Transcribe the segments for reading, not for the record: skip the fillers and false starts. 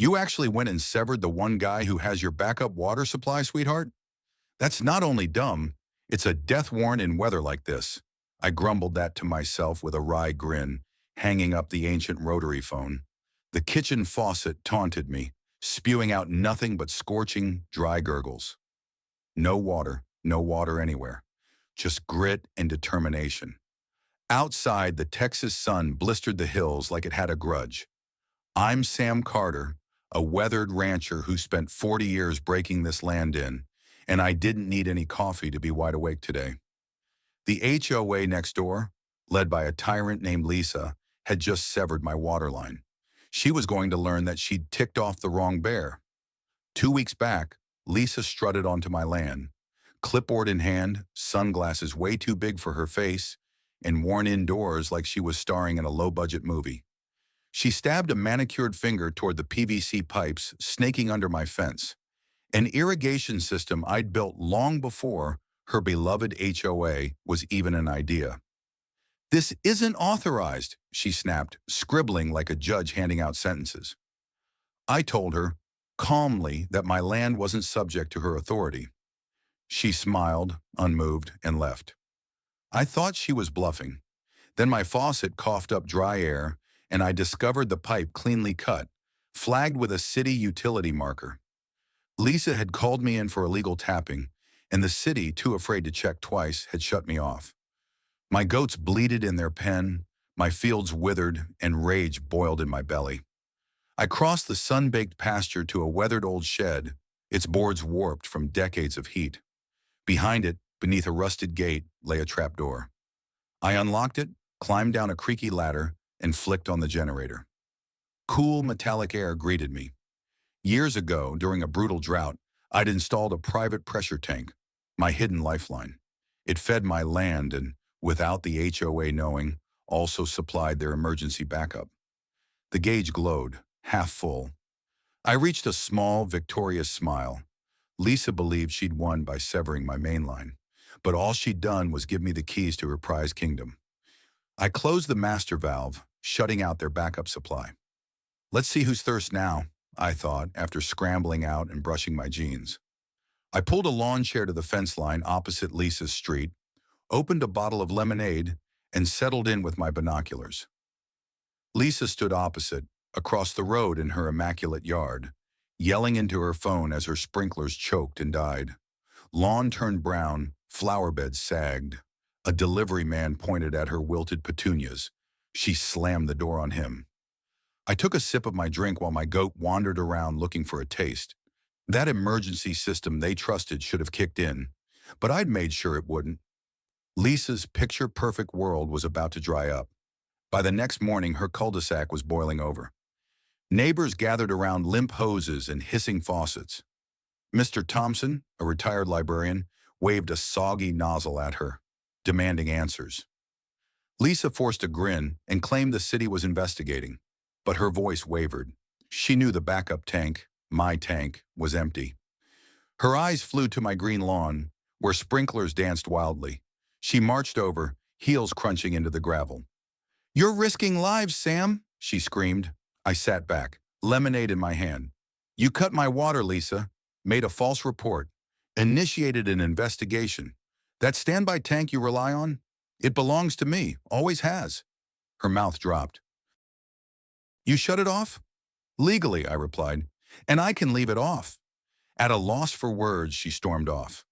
You actually went and severed the one guy who has your backup water supply, sweetheart? That's not only dumb, it's a death warrant in weather like this. I grumbled that to myself with a wry grin, hanging up the ancient rotary phone. The kitchen faucet taunted me, spewing out nothing but scorching, dry gurgles. No water anywhere. Just grit and determination. Outside, the Texas sun blistered the hills like it had a grudge. I'm Sam Carter, a weathered rancher who spent 40 years breaking this land in, and I didn't need any coffee to be wide awake today. The HOA next door, led by a tyrant named Lisa, had just severed my water line. She was going to learn that she'd ticked off the wrong bear. 2 weeks back, Lisa strutted onto my land, clipboard in hand, sunglasses way too big for her face, and worn indoors like she was starring in a low-budget movie. She stabbed a manicured finger toward the PVC pipes snaking under my fence, an irrigation system I'd built long before her beloved HOA was even an idea. "This isn't authorized," she snapped, scribbling like a judge handing out sentences. I told her, calmly, that my land wasn't subject to her authority. She smiled, unmoved, and left. I thought she was bluffing. Then my faucet coughed up dry air, and I discovered the pipe cleanly cut, flagged with a city utility marker. Lisa had called me in for illegal tapping, and the city, too afraid to check twice, had shut me off. My goats bleated in their pen, my fields withered, and rage boiled in my belly. I crossed the sun-baked pasture to a weathered old shed, its boards warped from decades of heat. Behind it, beneath a rusted gate, lay a trapdoor. I unlocked it, climbed down a creaky ladder, and flicked on the generator. Cool, metallic air greeted me. Years ago, during a brutal drought, I'd installed a private pressure tank, my hidden lifeline. It fed my land and, without the HOA knowing, also supplied their emergency backup. The gauge glowed, half full. I reached a small, victorious smile. Lisa believed she'd won by severing my main line, but all she'd done was give me the keys to her prized kingdom. I closed the master valve, shutting out their backup supply. Let's see who's thirst now, I thought, after scrambling out and brushing my jeans. I pulled a lawn chair to the fence line opposite Lisa's street, opened a bottle of lemonade, and settled in with my binoculars. Lisa stood opposite, across the road in her immaculate yard, yelling into her phone as her sprinklers choked and died. Lawn turned brown, flower beds sagged. A delivery man pointed at her wilted petunias. She slammed the door on him. I took a sip of my drink while my goat wandered around looking for a taste. That emergency system they trusted should have kicked in, but I'd made sure it wouldn't. Lisa's picture-perfect world was about to dry up. By the next morning, her cul-de-sac was boiling over. Neighbors gathered around limp hoses and hissing faucets. Mr. Thompson, a retired librarian, waved a soggy nozzle at her, demanding answers. Lisa forced a grin and claimed the city was investigating, but her voice wavered. She knew the backup tank, my tank, was empty. Her eyes flew to my green lawn, where sprinklers danced wildly. She marched over, heels crunching into the gravel. "You're risking lives, Sam," she screamed. I sat back, lemonade in my hand. "You cut my water, Lisa, made a false report, initiated an investigation. That standby tank you rely on? It belongs to me, always has." Her mouth dropped. "You shut it off?" "Legally," I replied, "and I can leave it off." At a loss for words, she stormed off.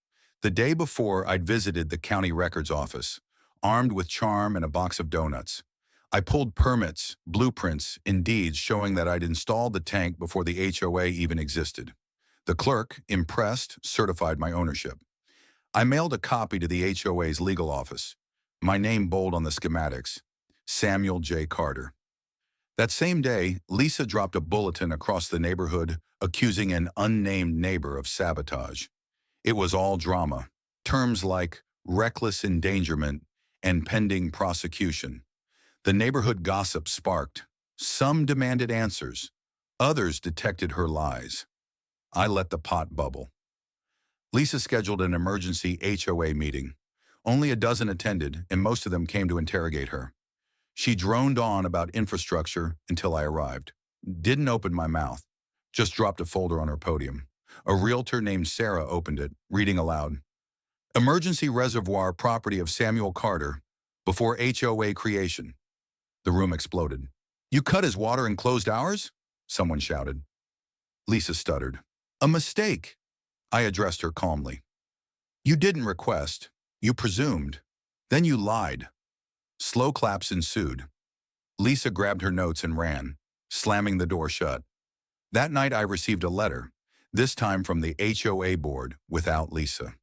The day before, I'd visited the county records office, armed with charm and a box of donuts. I pulled permits, blueprints, and deeds showing that I'd installed the tank before the HOA even existed. The clerk, impressed, certified my ownership. I mailed a copy to the HOA's legal office, my name bold on the schematics, Samuel J. Carter. That same day, Lisa dropped a bulletin across the neighborhood accusing an unnamed neighbor of sabotage. It was all drama, terms like reckless endangerment and pending prosecution. The neighborhood gossip sparked. Some demanded answers. Others detected her lies. I let the pot bubble. Lisa scheduled an emergency HOA meeting. Only a dozen attended, and most of them came to interrogate her. She droned on about infrastructure until I arrived. Didn't open my mouth. just dropped a folder on her podium. A realtor named Sarah opened it, reading aloud. Emergency reservoir property of Samuel Carter, before HOA creation. The room exploded. You cut his water in closed hours? Someone shouted. Lisa stuttered. A mistake. I addressed her calmly. You didn't request. You presumed. Then you lied. Slow claps ensued. Lisa grabbed her notes and ran, slamming the door shut. That night I received a letter, this time from the HOA board without Lisa.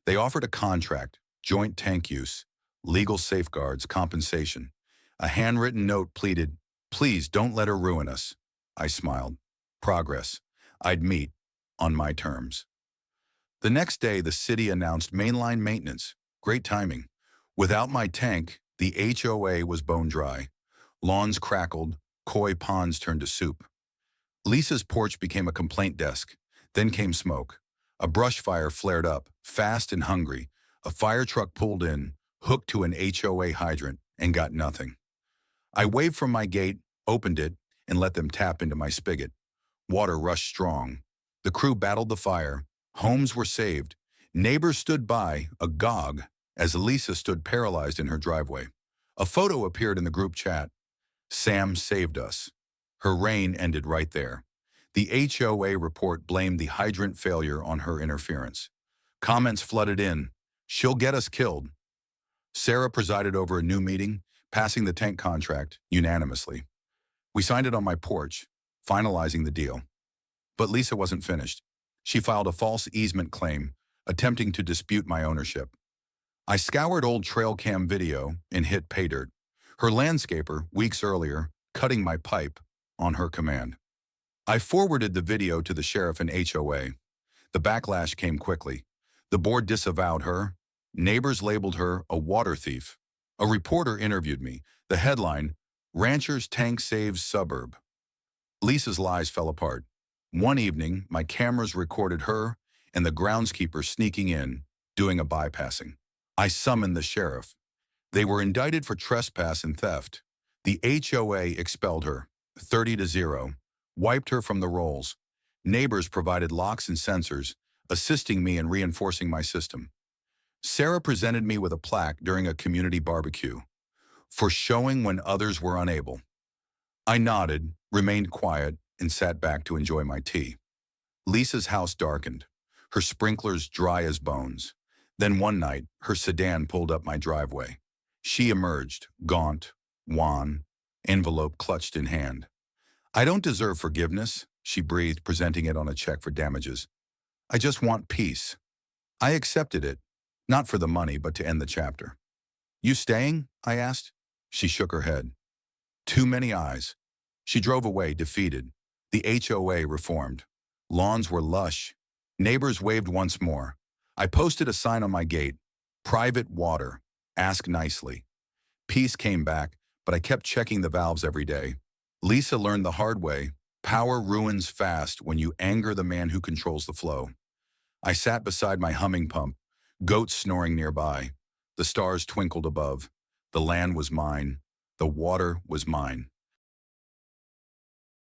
They offered a contract, joint tank use, legal safeguards, compensation. A handwritten note pleaded, please don't let her ruin us. I smiled. Progress. I'd meet on my terms. The next day, the city announced mainline maintenance. Great timing. Without my tank, the HOA was bone dry. Lawns crackled, koi ponds turned to soup. Lisa's porch became a complaint desk. Then came smoke. A brush fire flared up, fast and hungry. A fire truck pulled in, hooked to an HOA hydrant, and got nothing. I waved from my gate, opened it, and let them tap into my spigot. Water rushed strong. The crew battled the fire. Homes were saved. Neighbors stood by, agog, as Lisa stood paralyzed in her driveway. A photo appeared in the group chat. Sam saved us. Her reign ended right there. The HOA report blamed the hydrant failure on her interference. Comments flooded in. She'll get us killed. Sarah presided over a new meeting, passing the tank contract unanimously. We signed it on my porch, finalizing the deal. But Lisa wasn't finished. She filed a false easement claim, attempting to dispute my ownership. I scoured old trail cam video and hit pay dirt. Her landscaper, weeks earlier, cutting my pipe on her command. I forwarded the video to the sheriff and HOA. The backlash came quickly. The board disavowed her. Neighbors labeled her a water thief. A reporter interviewed me. The headline, Rancher's Tank Saves Suburb. Lisa's lies fell apart. One evening, my cameras recorded her and the groundskeeper sneaking in, doing a bypassing. I summoned the sheriff. They were indicted for trespass and theft. The HOA expelled her, 30-0, wiped her from the rolls. Neighbors provided locks and sensors, assisting me in reinforcing my system. Sarah presented me with a plaque during a community barbecue for showing when others were unable. I nodded, remained quiet, and sat back to enjoy my tea. Lisa's house darkened, her sprinklers dry as bones. Then one night, her sedan pulled up my driveway. She emerged, gaunt, wan, envelope clutched in hand. I don't deserve forgiveness, she breathed, presenting it on a check for damages. I just want peace. I accepted it, not for the money, but to end the chapter. You staying? I asked. She shook her head. Too many eyes. She drove away, defeated. The HOA reformed. Lawns were lush. Neighbors waved once more. I posted a sign on my gate. Private water. Ask nicely. Peace came back, but I kept checking the valves every day. Lisa learned the hard way. Power ruins fast when you anger the man who controls the flow. I sat beside my humming pump, goats snoring nearby. The stars twinkled above. The land was mine. The water was mine.